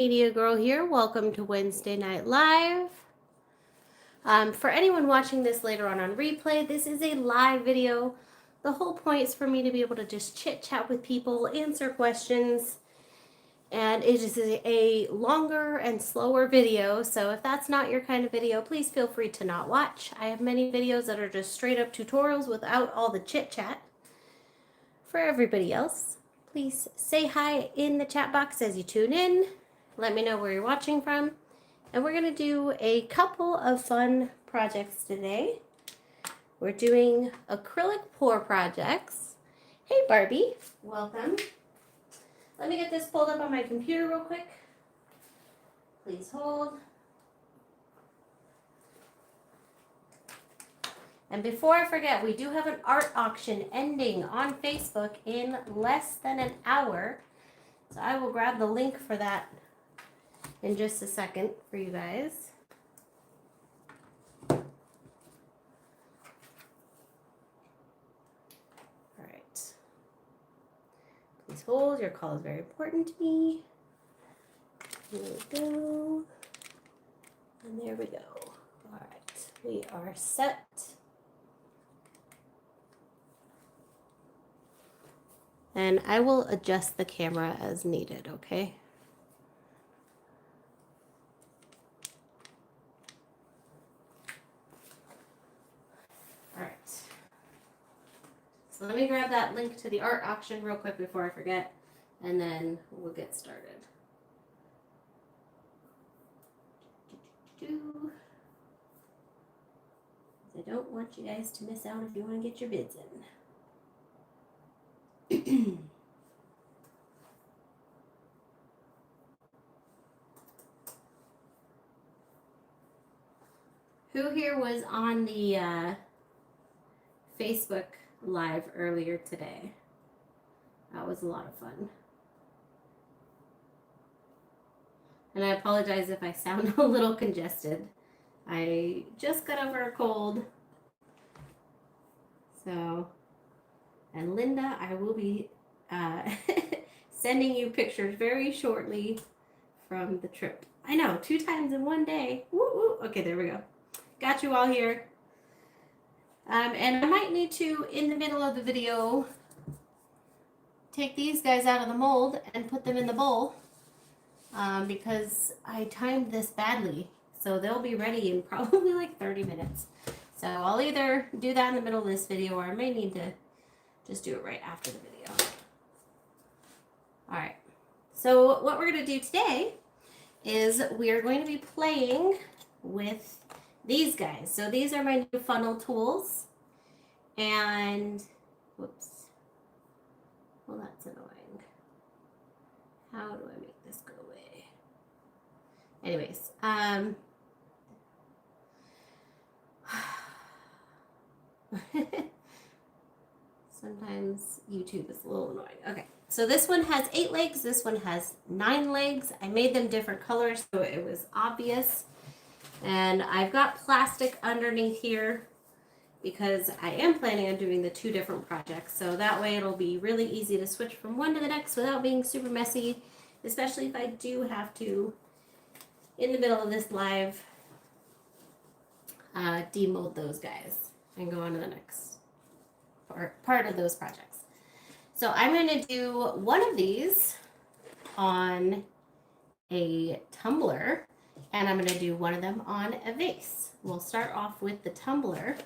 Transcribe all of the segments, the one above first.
Media Girl here. Welcome to Wednesday Night Live. For anyone watching this later on replay, this is a live video. The whole point is for me to be able to just chit chat with people, answer questions, and it is a longer and slower video. So if that's not your kind of video, please feel free to not watch. I have many videos that are just straight up tutorials without all the chit chat. For everybody else, please say hi in the chat box as you tune in. Let me know where you're watching from. And we're going to do a couple of fun projects today. We're doing acrylic pour projects. Hey Barbie, welcome. Let me get this pulled up on my computer real quick. Please hold. And before I forget, we do have an art auction ending on Facebook in less than an hour. So I will grab the link for that in just a second for you guys. All right. Please hold. Your call is very important to me. Here we go. And there we go. All right. We are set. And I will adjust the camera as needed, okay? So let me grab that link to the art auction real quick before I forget, and then we'll get started. I don't want you guys to miss out if you want to get your bids in. Who here was on the Facebook Live earlier today? That was a lot of fun. And I apologize if I sound a little congested. I just got over a cold. So, and Linda, I will be sending you pictures very shortly from the trip. I know, 2 times in one day. Woo woo. Okay, there we go. Got you all here. And I might need to, in the middle of the video, take these guys out of the mold and put them in the bowl because I timed this badly. So they'll be ready in probably like 30 minutes. So I'll either do that in the middle of this video or I may need to just do it right after the video. All right. So what we're going to do today is we are going to be playing with these guys. So these are my new funnel tools. And, whoops. Well, that's annoying. How do I make this go away? Anyways, sometimes YouTube is a little annoying. Okay, so this one has 8 legs. This one has 9 legs. I made them different colors so it was obvious. And I've got plastic underneath here because I am planning on doing the 2 different projects. So that way it'll be really easy to switch from one to the next without being super messy, especially if I do have to, in the middle of this live, demold those guys and go on to the next part of those projects. So I'm going to do one of these on a tumbler. And I'm going to do one of them on a vase. We'll start off with the tumbler.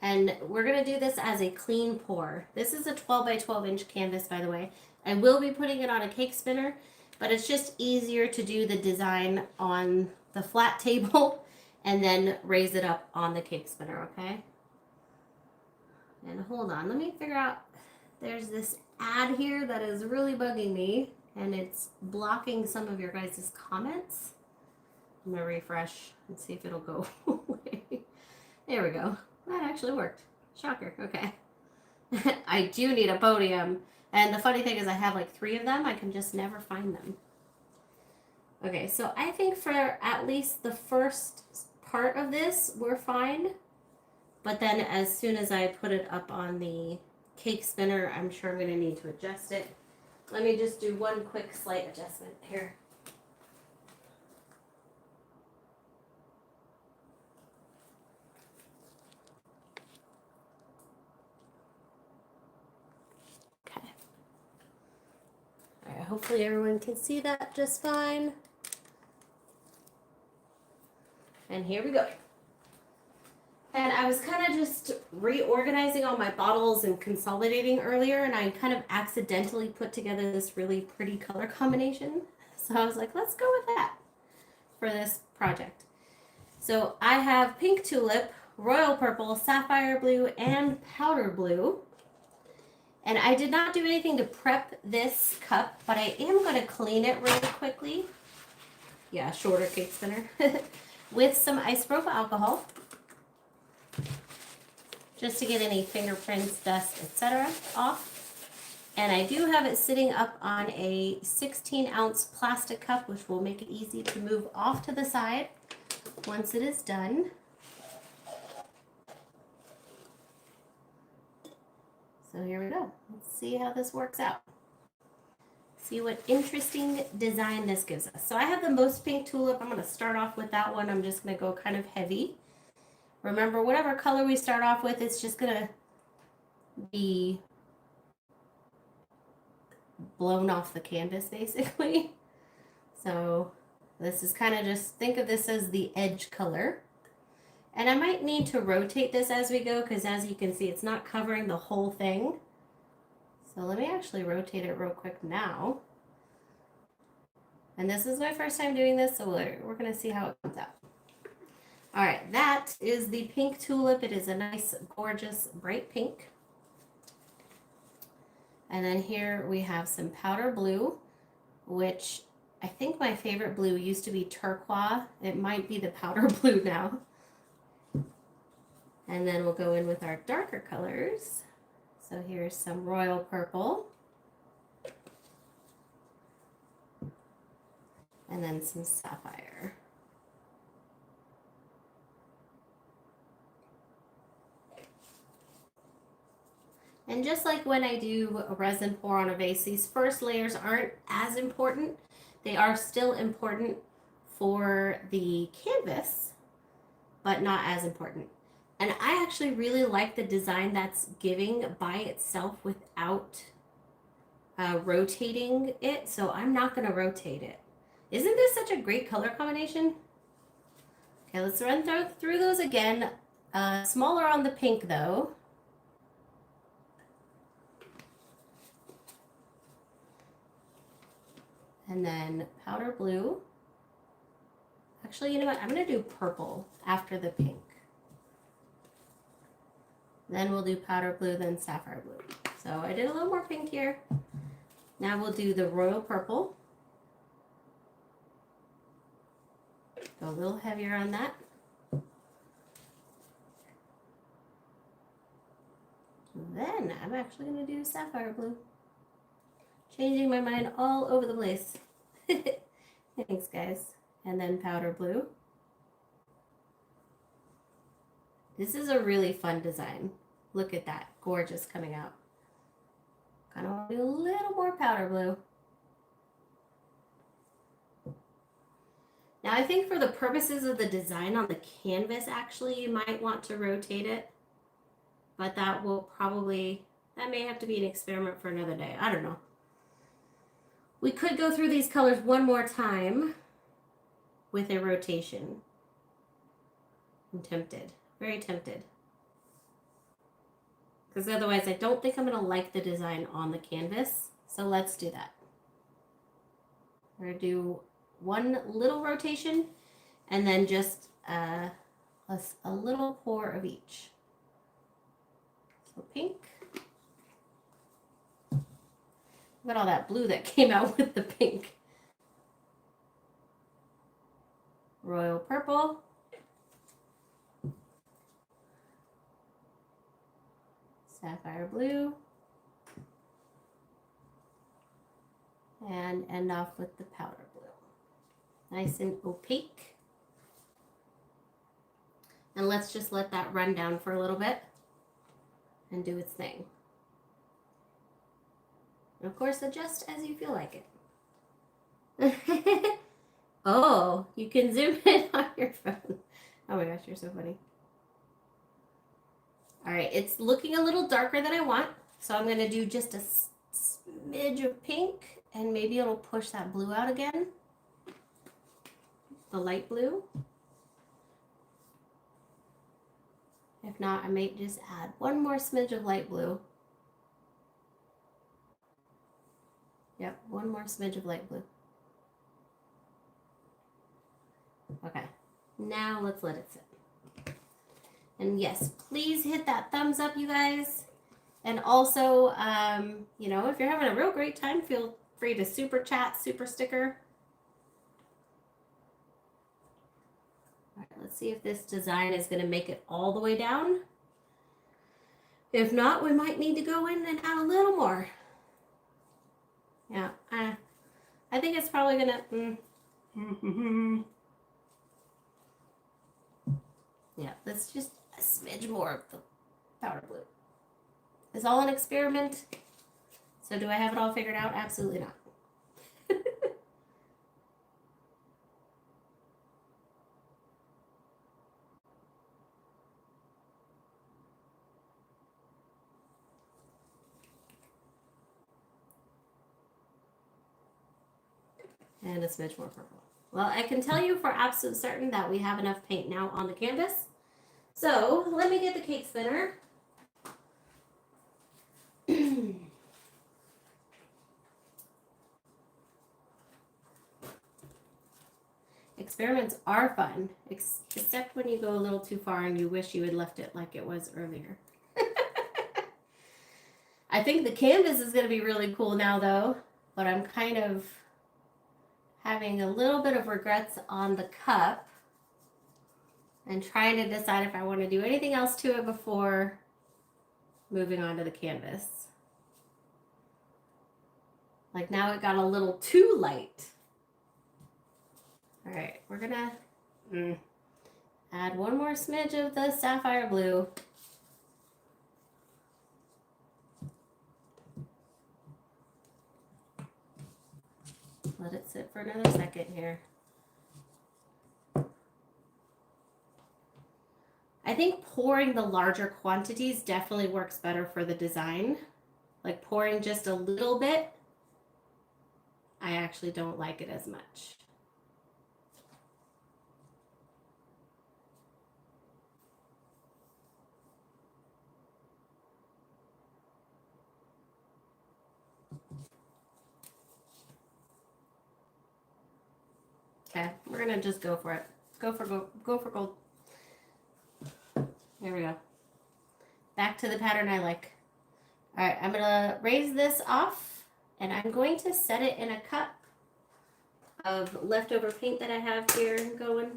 And we're going to do this as a clean pour. This is a 12 by 12 inch canvas, by the way. I will be putting it on a cake spinner, but it's just easier to do the design on the flat table and then raise it up on the cake spinner, okay? And hold on, let me figure out, there's this ad here that is really bugging me and it's blocking some of your guys' comments. I'm gonna refresh and see if it'll go away. There we go. That actually worked. Shocker. Okay. I do need a podium. And the funny thing is I have like 3 of them. I can just never find them. Okay, so I think for at least the first part of this, we're fine. But then as soon as I put it up on the cake spinner, I'm sure I'm gonna need to adjust it. Let me just do one quick slight adjustment here. hopefully everyone can see that just fine. And here we go. And I was kind of just reorganizing all my bottles and consolidating earlier, and I kind of accidentally put together this really pretty color combination. So I was like, let's go with that for this project. So I have pink tulip, royal purple, sapphire blue, and powder blue. And I did not do anything to prep this cup, but I am going to clean it really quickly. Yeah, shorter cake spinner. With some isopropyl alcohol. Just to get any fingerprints, dust, etc. off. And I do have it sitting up on a 16-ounce plastic cup, which will make it easy to move off to the side once it is done. So here we go. Let's see how this works out. See what interesting design this gives us. So I have the most pink tulip. I'm going to start off with that one. I'm just going to go kind of heavy. Remember, whatever color we start off with, it's just going to be blown off the canvas, basically. So this is kind of just, think of this as the edge color. And I might need to rotate this as we go, because as you can see, it's not covering the whole thing. So let me actually rotate it real quick now. And this is my first time doing this, so we're going to see how it comes out. All right, that is the pink tulip. It is a nice, gorgeous, bright pink. And then here we have some powder blue, which I think my favorite blue used to be turquoise. It might be the powder blue now. And then we'll go in with our darker colors. So here's some royal purple. And then some sapphire. And just like when I do a resin pour on a vase, these first layers aren't as important. They are still important for the canvas, but not as important. And I actually really like the design that's giving by itself without rotating it. So I'm not going to rotate it. Isn't this such a great color combination? Okay, let's run through those again. Smaller on the pink though. And then powder blue. Actually, you know what? I'm going to do purple after the pink. Then we'll do powder blue, then sapphire blue. So I did a little more pink here. Now we'll do the royal purple. Go a little heavier on that. Then I'm actually going to do sapphire blue. Changing my mind all over the place. Thanks, guys. And then powder blue. This is a really fun design. Look at that. Gorgeous coming out. Kind of want to do a little more powder blue. Now I think for the purposes of the design on the canvas, actually, you might want to rotate it. But that may have to be an experiment for another day. I don't know. We could go through these colors one more time with a rotation. I'm tempted. Very tempted. Because otherwise I don't think I'm going to like the design on the canvas. So let's do that. We're going to do one little rotation and then just a little pour of each. So pink. Look at all that blue that came out with the pink. Royal purple. Sapphire blue. And end off with the powder blue. Nice and opaque. And let's just let that run down for a little bit and do its thing. And of course, adjust as you feel like it. Oh, you can zoom in on your phone. Oh my gosh, you're so funny. All right, it's looking a little darker than I want. So I'm going to do just a smidge of pink and maybe it'll push that blue out again, the light blue. If not, I might just add one more smidge of light blue. Yep, one more smidge of light blue. Okay, now let's let it sit. And yes, please hit that thumbs up, you guys. And also, you know, if you're having a real great time, feel free to super chat, super sticker. All right, let's see if this design is going to make it all the way down. If not, we might need to go in and add a little more. Yeah, I think it's probably going to... Yeah, that's just a smidge more of the powder blue. It's all an experiment. So do I have it all figured out? Absolutely not. And a smidge more purple. Well, I can tell you for absolute certain that we have enough paint now on the canvas. So let me get the cake spinner. Experiments are fun, except when you go a little too far and you wish you had left it like it was earlier. I think the canvas is going to be really cool now though, but I'm kind of having a little bit of regrets on the cup and trying to decide if I want to do anything else to it before moving on to the canvas. Like now it got a little too light. All right, we're gonna add one more smidge of the sapphire blue. Let it sit for another second here. I think pouring the larger quantities definitely works better for the design. Like pouring just a little bit, I actually don't like it as much. Okay, we're gonna just go for it. Go for gold. Here we go. Back to the pattern I like. All right, I'm gonna raise this off and I'm going to set it in a cup of leftover paint that I have here going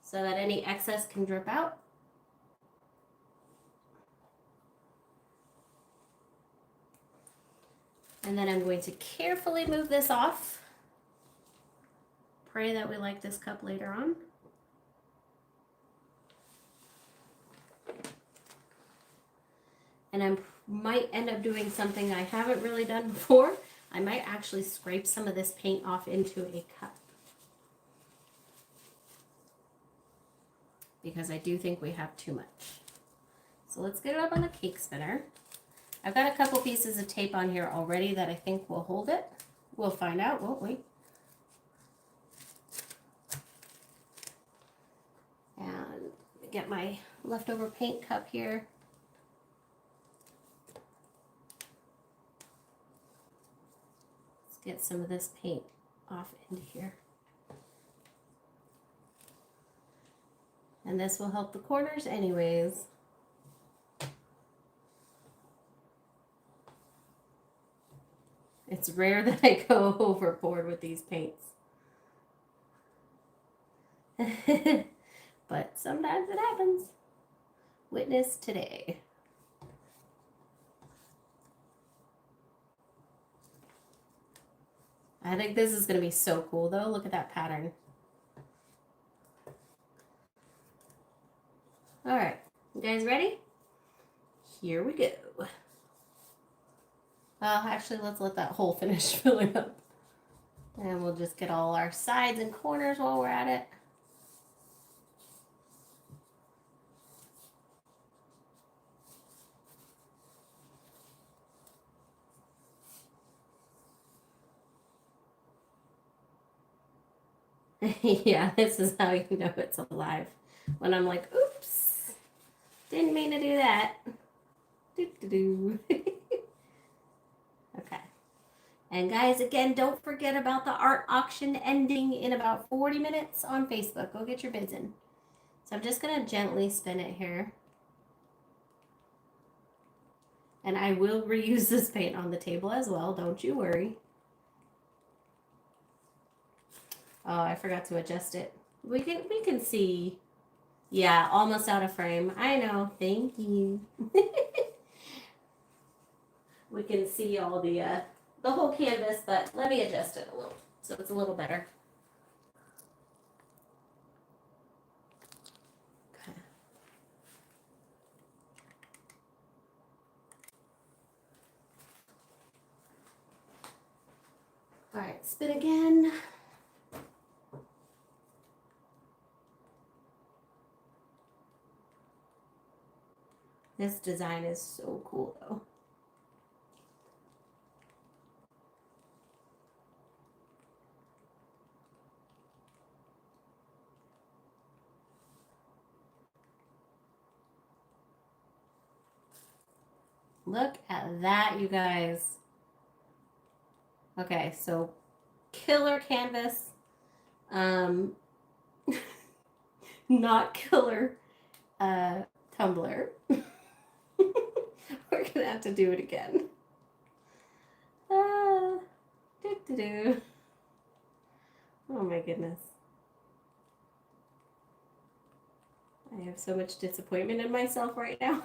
so that any excess can drip out. And then I'm going to carefully move this off. Pray that we like this cup later on. And I might end up doing something I haven't really done before. I might actually scrape some of this paint off into a cup. Because I do think we have too much. So let's get it up on the cake spinner. I've got a couple pieces of tape on here already that I think will hold it. We'll find out, won't we? And get my leftover paint cup here. Let's get some of this paint off into here. And this will help the corners anyways. It's rare that I go overboard with these paints. But sometimes it happens. Witness today. I think this is going to be so cool though. Look at that pattern. All right, you guys ready? Here we go. Well, actually, let's let that hole finish filling up. And we'll just get all our sides and corners while we're at it. Yeah, this is how you know it's alive. When I'm like, oops, didn't mean to do that. Doo-doo-doo. Okay. And guys, again, don't forget about the art auction ending in about 40 minutes on Facebook. Go get your bids in. So I'm just going to gently spin it here. And I will reuse this paint on the table as well. Don't you worry. Oh, I forgot to adjust it. We can see. Yeah, almost out of frame. I know. Thank you. We can see all the whole canvas, but let me adjust it a little so it's a little better. Okay. All right, spin again. This design is so cool though. Look at that, you guys. Okay, so killer canvas. Not killer tumbler. We're gonna have to do it again. Oh my goodness. I have so much disappointment in myself right now.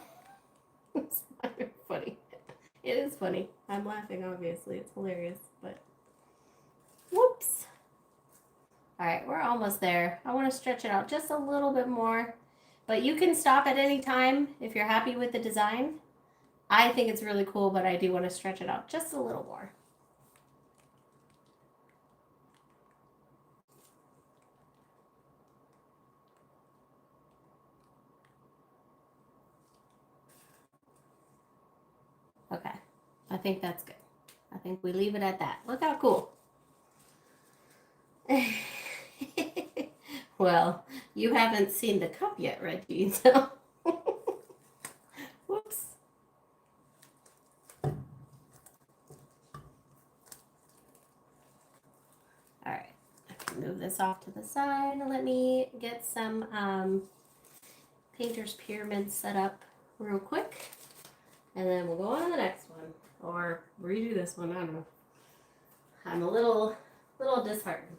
It's not funny. It is funny. I'm laughing, obviously. It's hilarious, but whoops. All right, we're almost there. I want to stretch it out just a little bit more, but you can stop at any time if you're happy with the design. I think it's really cool, but I do want to stretch it out just a little more. Okay, I think that's good. I think we leave it at that. Look how cool. Well, you haven't seen the cup yet, Reggie, so. Whoops. All right, I can move this off to the side. Let me get some painter's pyramid set up real quick, and then we'll go on to the next one, or redo this one. I don't know. I'm a little disheartened.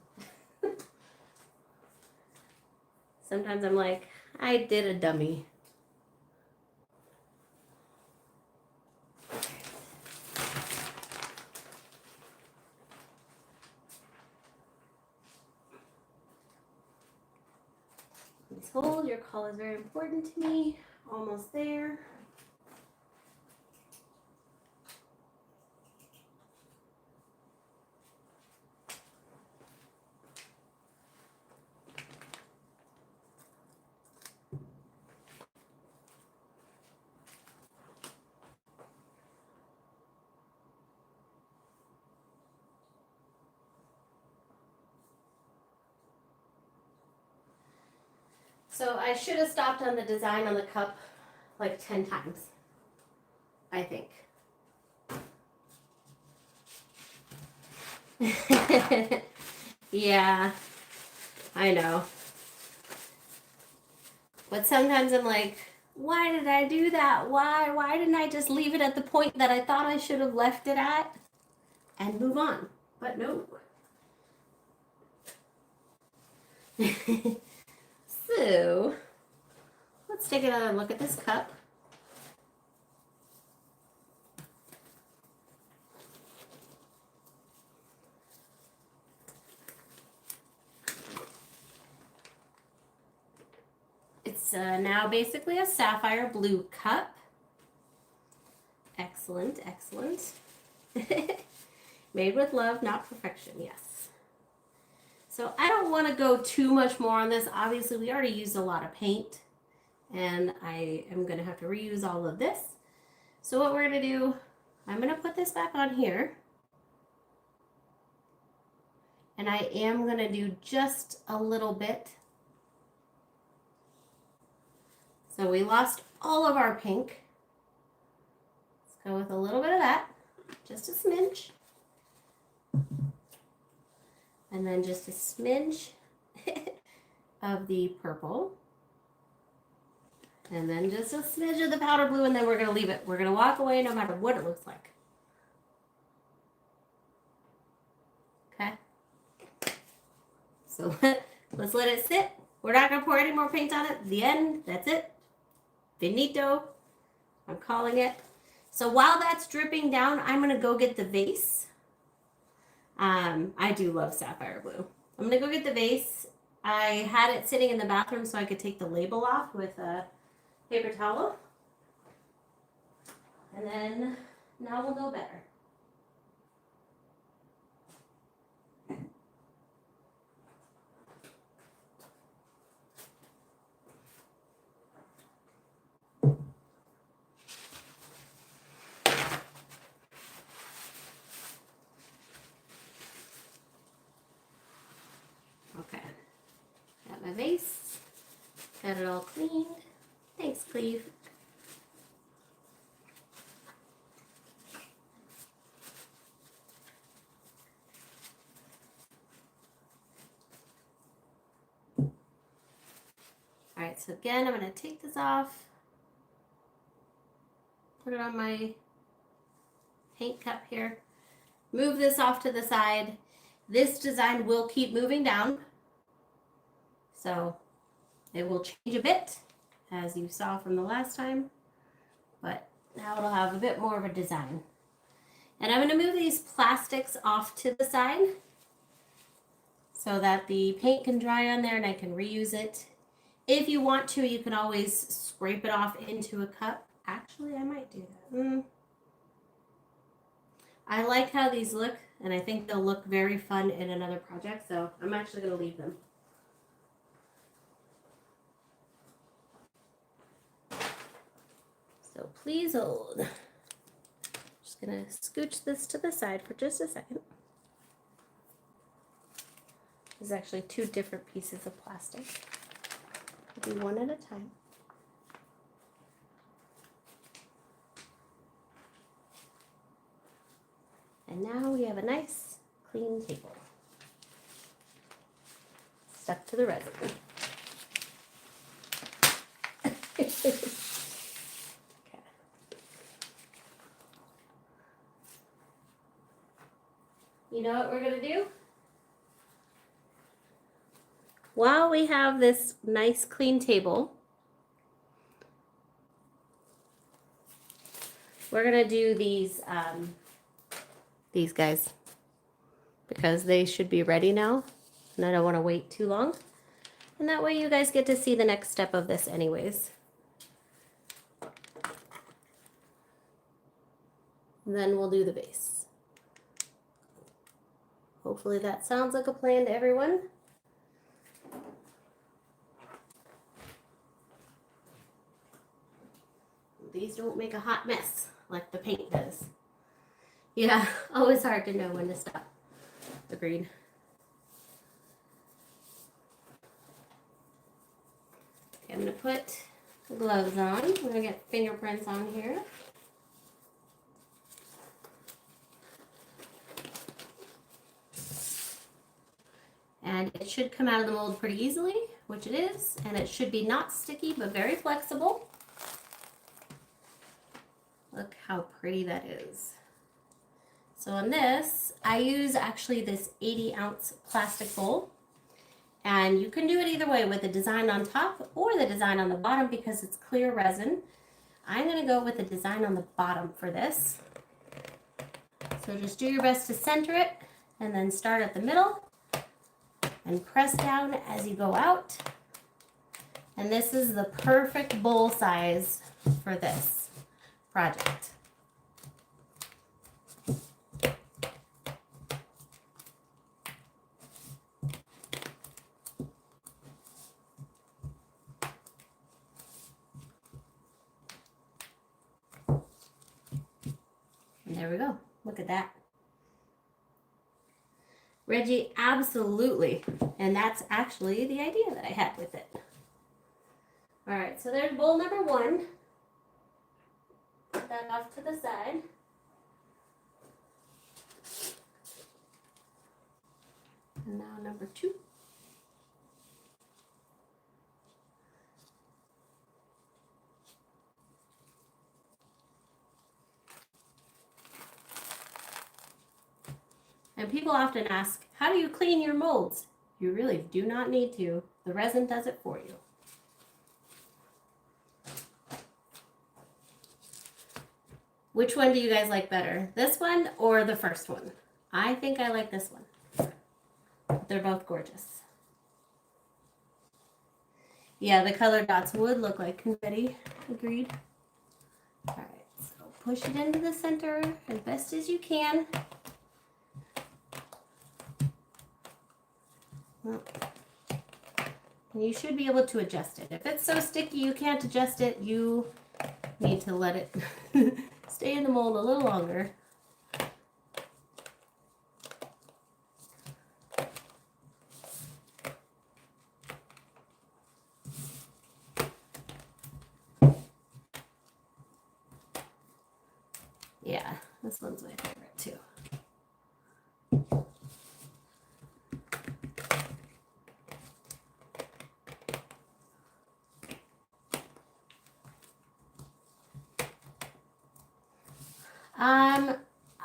Sometimes I'm like, I did a dummy. Please hold. Your call is very important to me. Almost there. So I should have stopped on the design on the cup like 10 times, I think. Yeah, I know. But sometimes I'm like, why did I do that? Why didn't I just leave it at the point that I thought I should have left it at and move on? But no. So, let's take another look at this cup. It's now basically a sapphire blue cup. Excellent, excellent. Made with love, not perfection, yes. So I don't want to go too much more on this. Obviously, we already used a lot of paint, and I am going to have to reuse all of this. So what we're going to do, I'm going to put this back on here. And I am going to do just a little bit. So we lost all of our pink. Let's go with a little bit of that, just a smidge. And then just a smidge of the purple. And then just a smidge of the powder blue, and then we're going to leave it. We're going to walk away no matter what it looks like. Okay? So let's let it sit. We're not going to pour any more paint on it. The end. That's it. Finito. I'm calling it. So while that's dripping down, I'm going to go get the vase. I do love sapphire blue. I'm going to go get the vase. I had it sitting in the bathroom so I could take the label off with a paper towel. And then now we'll know better. Okay, got my vase, got it all cleaned. Thanks, Cleve. All right, so again, I'm going to take this off, put it on my paint cup here, move this off to the side. This design will keep moving down, so it will change a bit, as you saw from the last time, but now it'll have a bit more of a design. And I'm going to move these plastics off to the side so that the paint can dry on there and I can reuse it. If you want to, you can always scrape it off into a cup. Actually, I might do that. I like how these look, and I think they'll look very fun in another project, so I'm actually going to leave them. So please hold. Just going to scooch this to the side for just a second. There's actually two different pieces of plastic. I'll do one at a time. And now we have a nice, clean table. Stuck to the resin. Okay. You know what we're going to do? While we have this nice, clean table, we're going to do these guys, because they should be ready now, and I don't want to wait too long, and that way you guys get to see the next step of this anyways. And then we'll do the base. Hopefully that sounds like a plan to everyone. These don't make a hot mess like the paint does. Yeah, always hard to know when to stop. Agreed. Okay, I'm going to put the gloves on. I'm going to get fingerprints on here. And it should come out of the mold pretty easily, which it is. And it should be not sticky, but very flexible. Look how pretty that is. So on this, I use actually this 80-ounce plastic bowl. And you can do it either way, with the design on top or the design on the bottom, because it's clear resin. I'm going to go with the design on the bottom for this. So just do your best to center it, and then start at the middle and press down as you go out. And this is the perfect bowl size for this project. And there we go. Look at that. Reggie, absolutely. And that's actually the idea that I had with it. All right, so there's bowl number 1. Put that off to the side. And now number 2. And people often ask, how do you clean your molds? You really do not need to. The resin does it for you. Which one do you guys like better? This one or the first one? I think I like this one. They're both gorgeous. Yeah, the colored dots would look like confetti. Agreed. All right, so push it into the center as best as you can. Well, you should be able to adjust it. If it's so sticky you can't adjust it, you need to let it stay in the mold a little longer. Yeah, this one's my favorite too.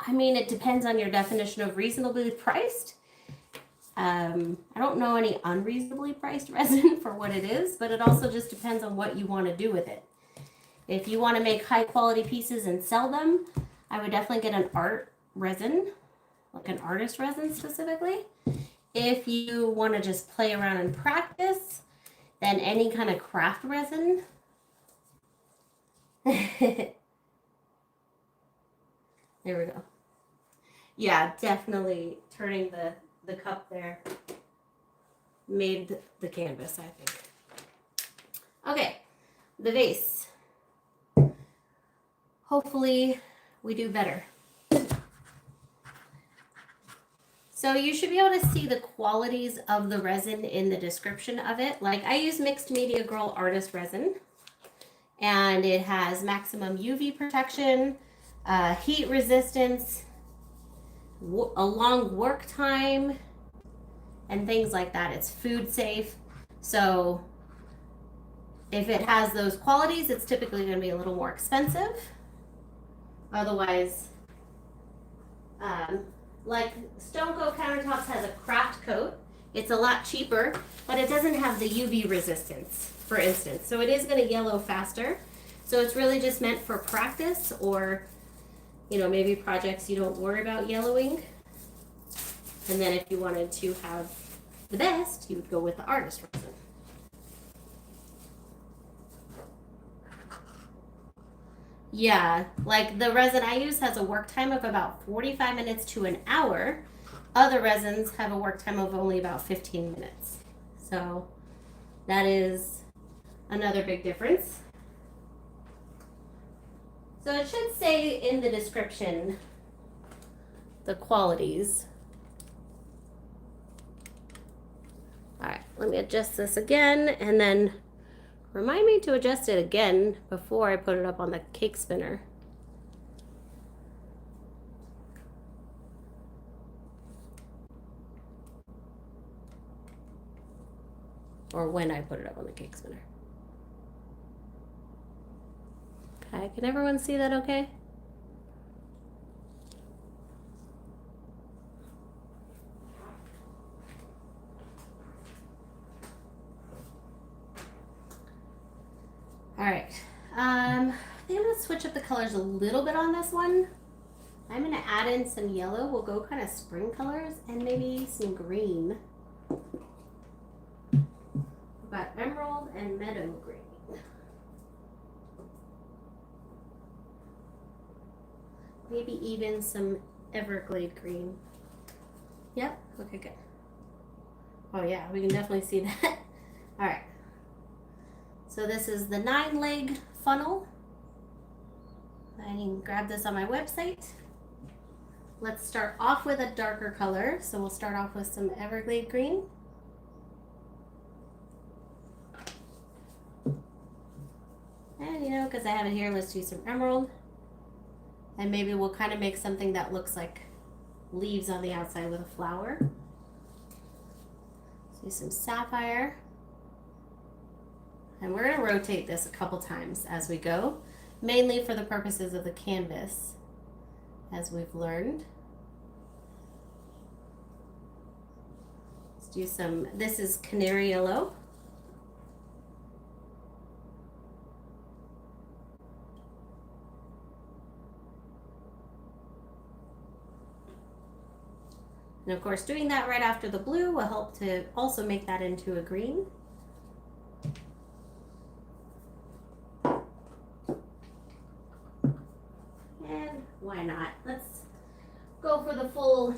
I mean, it depends on your definition of reasonably priced. I don't know any unreasonably priced resin for what it is, but it also just depends on what you want to do with it. If you want to make high quality pieces and sell them, I would definitely get an art resin, like an artist resin specifically. If you want to just play around and practice, then any kind of craft resin. There we go. Yeah, definitely turning the cup there made the canvas, I think. Okay, the vase. Hopefully we do better. So you should be able to see the qualities of the resin in the description of it. Like I use Mixed Media Girl Artist Resin, and it has maximum UV protection, heat resistance, a long work time, and things like that. It's food safe. So if it has those qualities, it's typically going to be a little more expensive. Otherwise, like Stoneco Countertops has a craft coat. It's a lot cheaper, but it doesn't have the UV resistance, for instance. So it is going to yellow faster. So it's really just meant for practice, or maybe projects you don't worry about yellowing. And then if you wanted to have the best, you would go with the artist resin. Yeah, like the resin I use has a work time of about 45 minutes to an hour. Other resins have a work time of only about 15 minutes. So that is another big difference. So it should say in the description the qualities. All right, let me adjust this again, and then remind me to adjust it again before I put it up on the cake spinner. Or when I put it up on the cake spinner. Okay, can everyone see that okay? All right, I think I'm gonna switch up the colors a little bit on this one. I'm gonna add in some yellow. We'll go kind of spring colors and maybe some green. We've got emerald and meadow green. Maybe even some Everglade green. Yep, okay, good. Oh yeah, we can definitely see that. All right. So this is the 9-leg funnel. I can grab this on my website. let's start off with a darker color. So we'll start off with some Everglade green. And you know, because I have it here, let's do some emerald. And maybe we'll kind of make something that looks like leaves on the outside with a flower. Let's do some sapphire. And we're going to rotate this a couple times as we go, mainly for the purposes of the canvas, as we've learned. Let's do some, this is canary yellow. And of course, doing that right after the blue will help to also make that into a green. And why not? Let's go for the full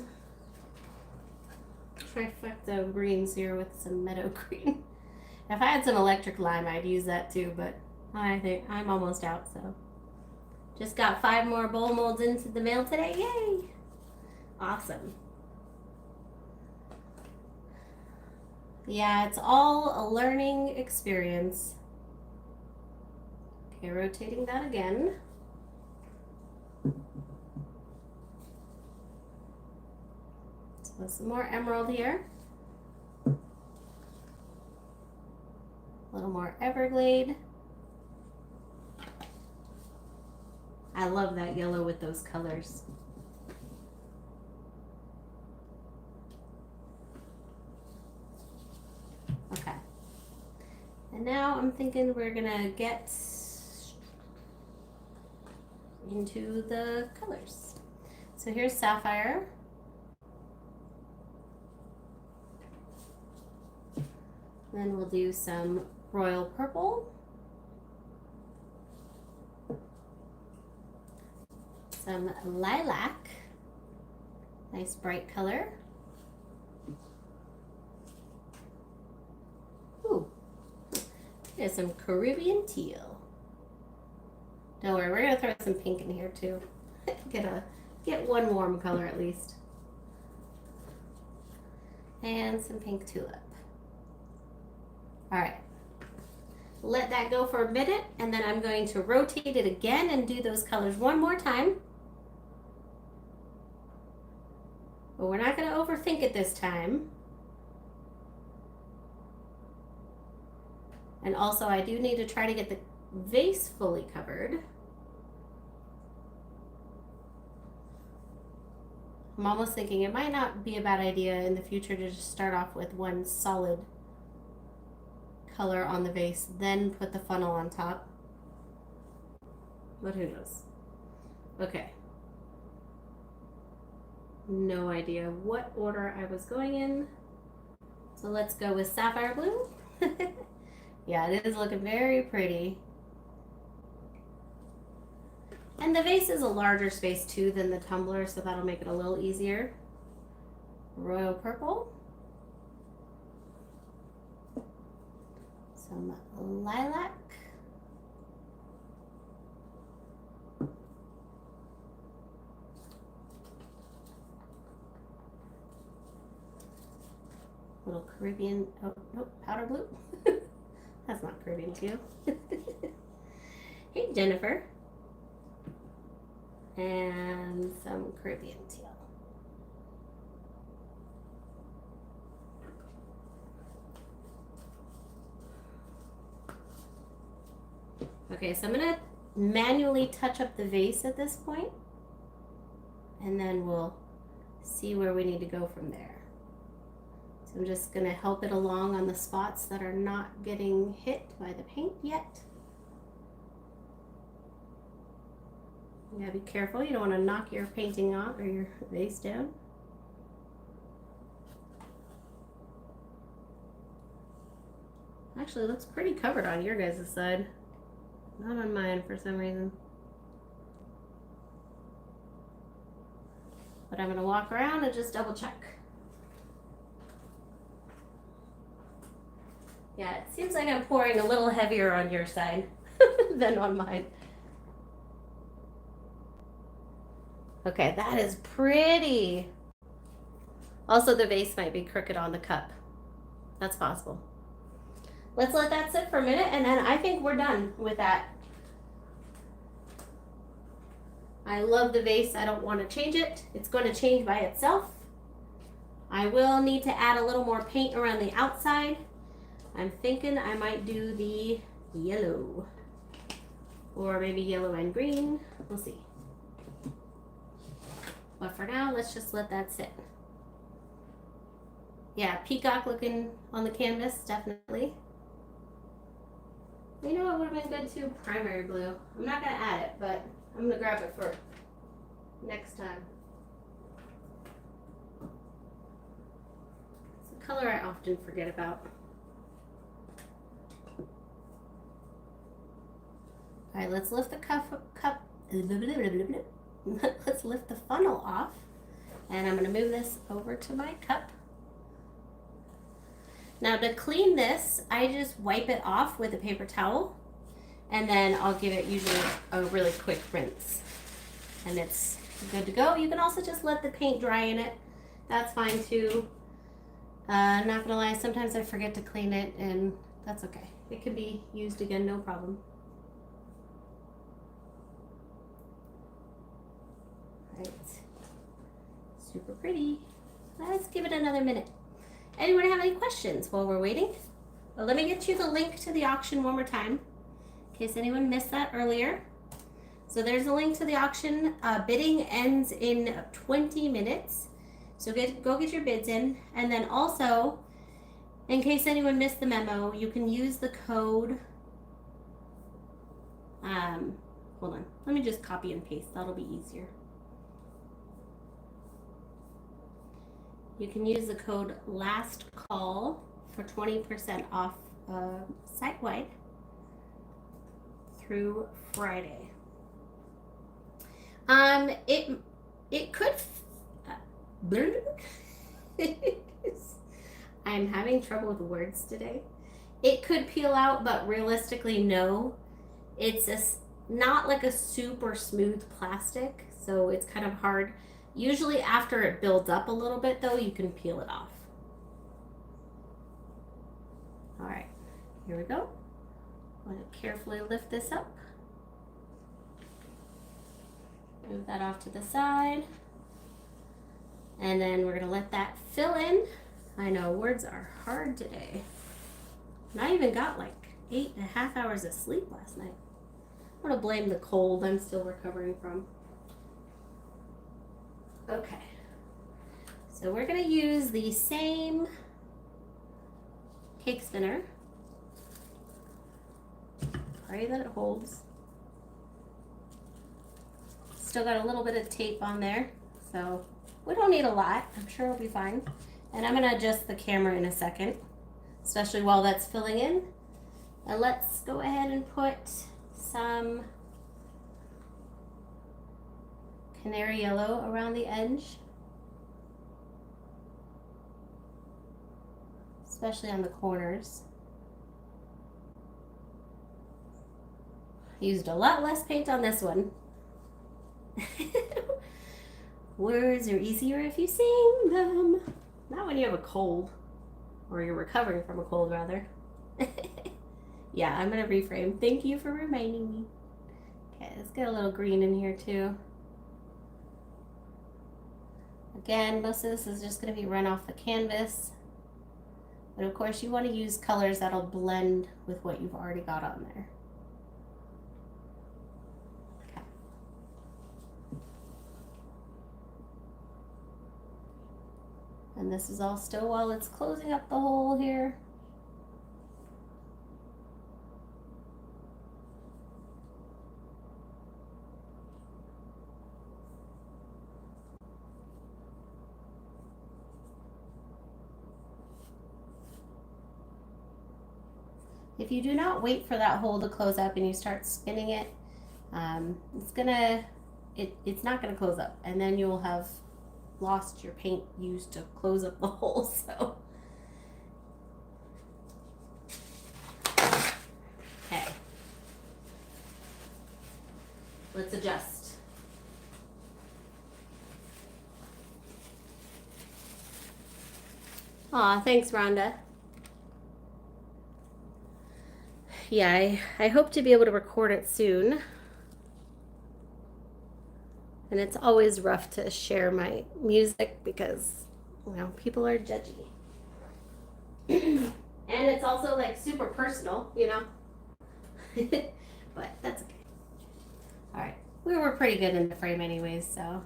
trifecta of greens here with some meadow green. If I had some electric lime, I'd use that too, but I think I'm almost out, so. Just got 5 more bowl molds into the mail today, yay! Awesome. Yeah, it's all a learning experience. Okay, rotating that again. So some more emerald here. A little more Everglade. I love that yellow with those colors. Okay. And now I'm thinking we're gonna get into the colors. So here's sapphire. Then we'll do some royal purple. Some lilac. Nice bright color. Ooh. There's some Caribbean teal. Don't worry, we're gonna throw some pink in here too. Get one warm color at least. And some pink tulip. All right, let that go for a minute, and then I'm going to rotate it again and do those colors one more time. But we're not going to overthink it this time. And also, I do need to try to get the vase fully covered. I'm almost thinking it might not be a bad idea in the future to just start off with one solid color on the vase, then put the funnel on top. But who knows? Okay. No idea what order I was going in. So let's go with sapphire blue. Yeah, it is looking very pretty. And the vase is a larger space too than the tumbler, so that'll make it a little easier. Royal purple. Some lilac. Little Caribbean, oh, nope, powder blue. That's not Caribbean teal. Hey, Jennifer. And some Caribbean teal. Okay, so I'm gonna manually touch up the vase at this point, and then we'll see where we need to go from there. So I'm just gonna help it along on the spots that are not getting hit by the paint yet. You gotta be careful, you don't wanna knock your painting off or your vase down. Actually, it looks pretty covered on your guys' side. Not on mine for some reason. But I'm gonna walk around and just double check. Yeah, it seems like I'm pouring a little heavier on your side than on mine. Okay, that is pretty. Also, the vase might be crooked on the cup. That's possible. Let's let that sit for a minute, and then I think we're done with that. I love the vase. I don't want to change it. It's going to change by itself. I will need to add a little more paint around the outside. I'm thinking I might do the yellow, or maybe yellow and green. We'll see. But for now, let's just let that sit. Yeah, peacock looking on the canvas, definitely. You know what would have been good too? Primary blue. I'm not going to add it, but I'm going to grab it for next time. It's a color I often forget about. All right, let's lift the let's lift the funnel off. And I'm going to move this over to my cup. Now to clean this, I just wipe it off with a paper towel, and then I'll give it usually a really quick rinse. And it's good to go. You can also just let the paint dry in it. That's fine too. Not gonna lie, sometimes I forget to clean it, and that's okay. It can be used again, no problem. Right. Super pretty. Let's give it another minute. Anyone have any questions while we're waiting? Well, let me get you the link to the auction one more time, in case anyone missed that earlier. So there's a link to the auction. Bidding ends in 20 minutes. So go get your bids in. And then also, in case anyone missed the memo, you can use the code. Hold on. Let me just copy and paste. That'll be easier. You can use the code LASTCALL for 20% off site-wide through Friday. It could. I'm having trouble with words today. It could peel out, but realistically, no. It's not like a super smooth plastic, so it's kind of hard. Usually after it builds up a little bit though, you can peel it off. All right, here we go. I'm going to carefully lift this up. Move that off to the side. And then we're going to let that fill in. I know, words are hard today. And I even got like 8.5 hours of sleep last night. I'm going to blame the cold I'm still recovering from. Okay, so we're going to use the same cake spinner. Pray that it holds. Still got a little bit of tape on there, so we don't need a lot. I'm sure it'll be fine. And I'm going to adjust the camera in a second, especially while that's filling in. And let's go ahead and put some canary yellow around the edge, especially on the corners. Used a lot less paint on this one. Words are easier if you sing them. Not when you have a cold, or you're recovering from a cold rather. Yeah, I'm gonna reframe. Thank you for reminding me. Okay, let's get a little green in here too. Again, most of this is just going to be run off the canvas. But of course you want to use colors that'll blend with what you've already got on there. Okay. And this is all still while it's closing up the hole here. If you do not wait for that hole to close up and you start spinning it, it's not gonna close up, and then you'll have lost your paint used to close up the hole. So, okay, let's adjust. Aw, thanks, Rhonda. Yeah, I hope to be able to record it soon. And it's always rough to share my music because, you know, people are judgy. And it's also like super personal, you know? But that's okay. All right. We were pretty good in the frame anyways, so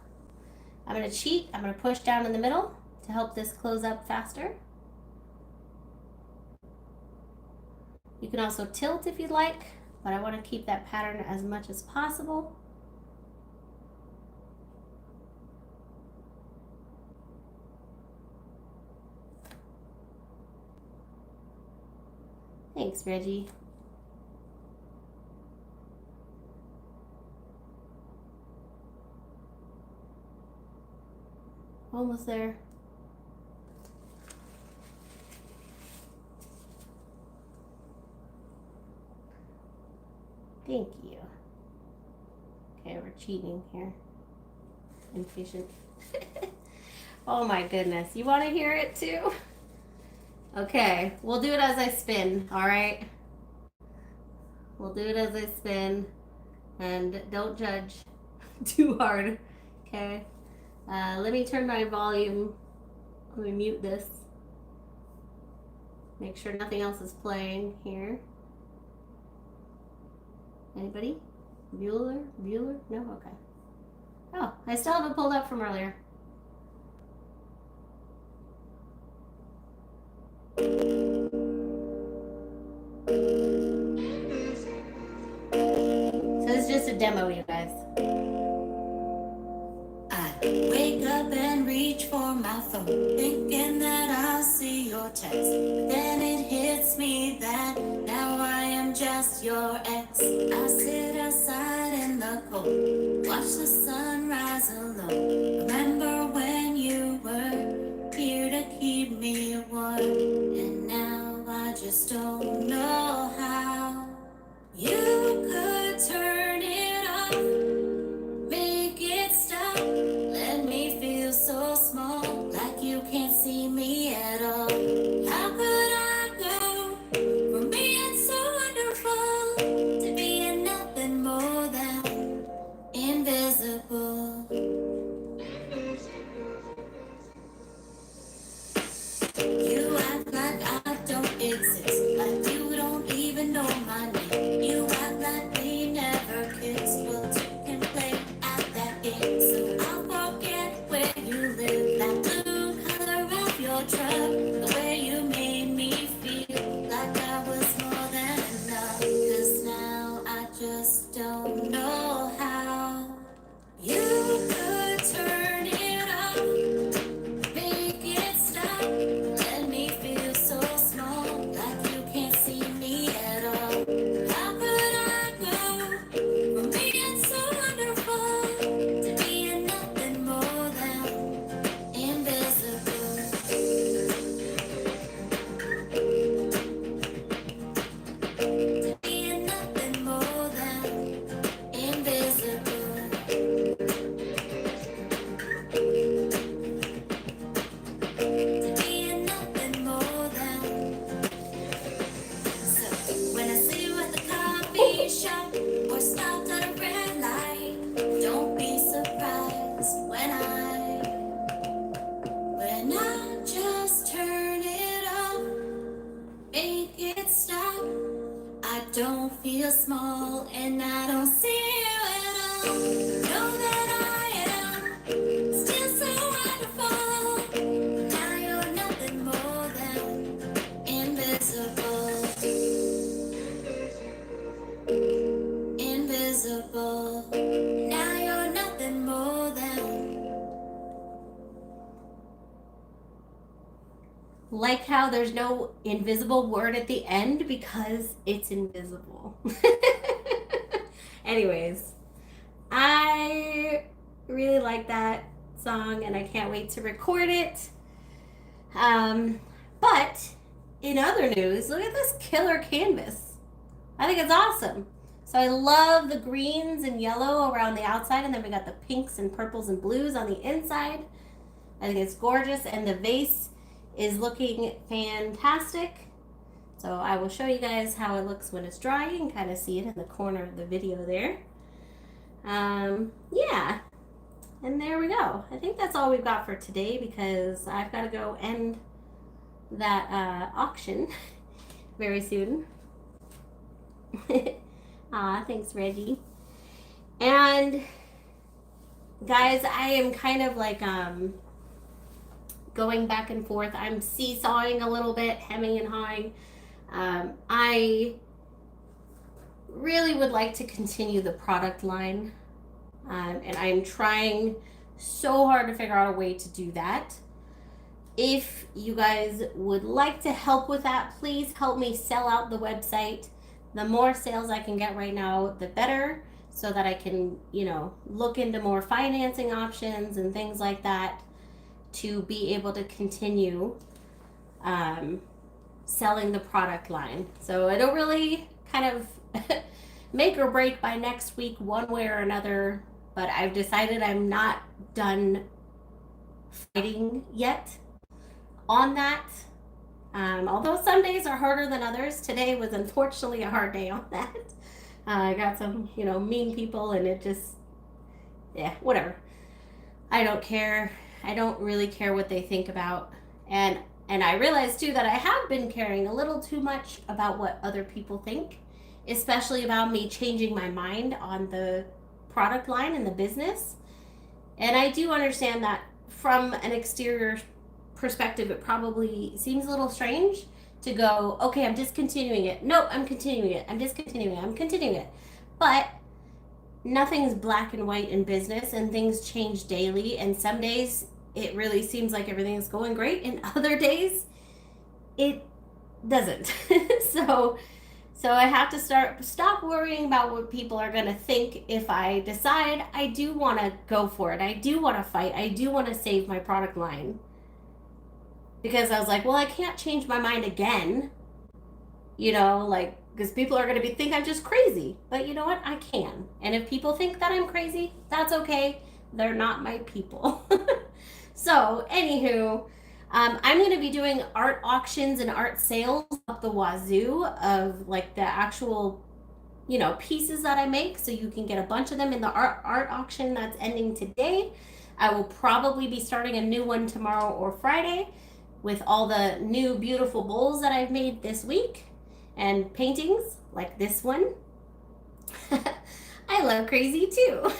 I'm going to cheat. I'm going to push down in the middle to help this close up faster. You can also tilt if you'd like, but I want to keep that pattern as much as possible. Thanks, Reggie. Almost there. Thank you. Okay, we're cheating here. Impatient. Oh my goodness. You want to hear it too? Okay, we'll do it as I spin, all right? We'll do it as I spin, and don't judge too hard, okay? Let me turn my volume. Let me mute this. Make sure nothing else is playing here. Anybody? Bueller? No? Okay. Oh, I still have it pulled up from earlier. So this is just a demo, you guys. I wake up and reach for my phone, thinking that I'll see your text. But then it hits me that now I am just your ex. I sit outside in the cold, watch the sunrise alone. Remember when you were here to keep me warm, and now I just don't know how you could turn it off, make it stop, let me feel so small, like you can't see me at all. How could I go from being so wonderful to being nothing more than invisible? You act like I don't exist, like you don't even know my name. You act like we never kissed, but you can play at that game. So I'll forget where you live, that blue color of your truck, the way you made me feel like I was more than enough. 'Cause now I just don't know how you could turn it off, make it stop, let me feel so small, like you can't see me at all. How could I go from being so wonderful to being nothing more than invisible? To being nothing more than invisible. To being nothing more than. So when I see you at the coffee shop or stopped at a red light, don't be surprised when I just turn it off, make it stop. I don't feel small and I don't see you at all. Know that I am still so wonderful. Now you're nothing more than invisible. Invisible. Now you're nothing more than. Like how there's no invisible word at the end because it's invisible. Anyways, I really like that song and I can't wait to record it. But in other news, look at this killer canvas. I think it's awesome. So I love the greens and yellow around the outside, and then we got the pinks and purples and blues on the inside. I think it's gorgeous, and the vase is looking fantastic. So I will show you guys how it looks when it's dry. You can kind of see it in the corner of the video there. Yeah, and there we go. I think that's all we've got for today because I've got to go end that auction very soon. Thanks, Reggie. And guys, I am kind of like going back and forth. I'm seesawing a little bit, hemming and hawing. I really would like to continue the product line, and I'm trying so hard to figure out a way to do that. If you guys would like to help with that, please help me sell out the website. The more sales I can get right now, the better, so that I can, look into more financing options and things like that to be able to continue selling the product line. So it'll really kind of make or break by next week one way or another, but I've decided I'm not done fighting yet on that. Although some days are harder than others, today was unfortunately a hard day on that. I got some, mean people, and it just, whatever. I don't care. I don't really care what they think about. And I realized too that I have been caring a little too much about what other people think, especially about me changing my mind on the product line and the business. And I do understand that from an exterior perspective, it probably seems a little strange to go, okay, I'm discontinuing it. Nope, I'm continuing it. I'm discontinuing it. I'm continuing it. But nothing's black and white in business, and things change daily. And some days it really seems like everything's going great, and other days it doesn't. So I have to stop worrying about what people are going to think if I decide I do want to go for it. I do want to fight. I do want to save my product line. Because I was like, well, I can't change my mind again, because people are going to think I'm just crazy. But you know what? I can. And if people think that I'm crazy, that's okay. They're not my people. So, anywho, I'm going to be doing art auctions and art sales up the wazoo of the actual, pieces that I make. So you can get a bunch of them in the art auction that's ending today. I will probably be starting a new one tomorrow or Friday, with all the new beautiful bowls that I've made this week and paintings like this one. I love crazy too.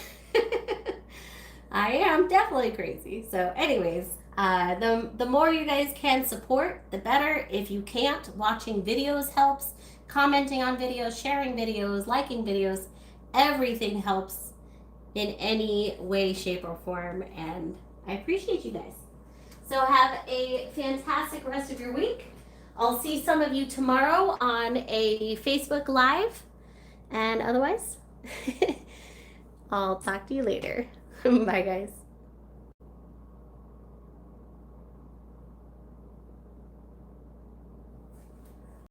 I am definitely crazy. So anyways, the more you guys can support, the better. If you can't, watching videos helps. Commenting on videos, sharing videos, liking videos, everything helps in any way, shape, or form. And I appreciate you guys. So have a fantastic rest of your week. I'll see some of you tomorrow on a Facebook Live. And otherwise, I'll talk to you later. Bye, guys.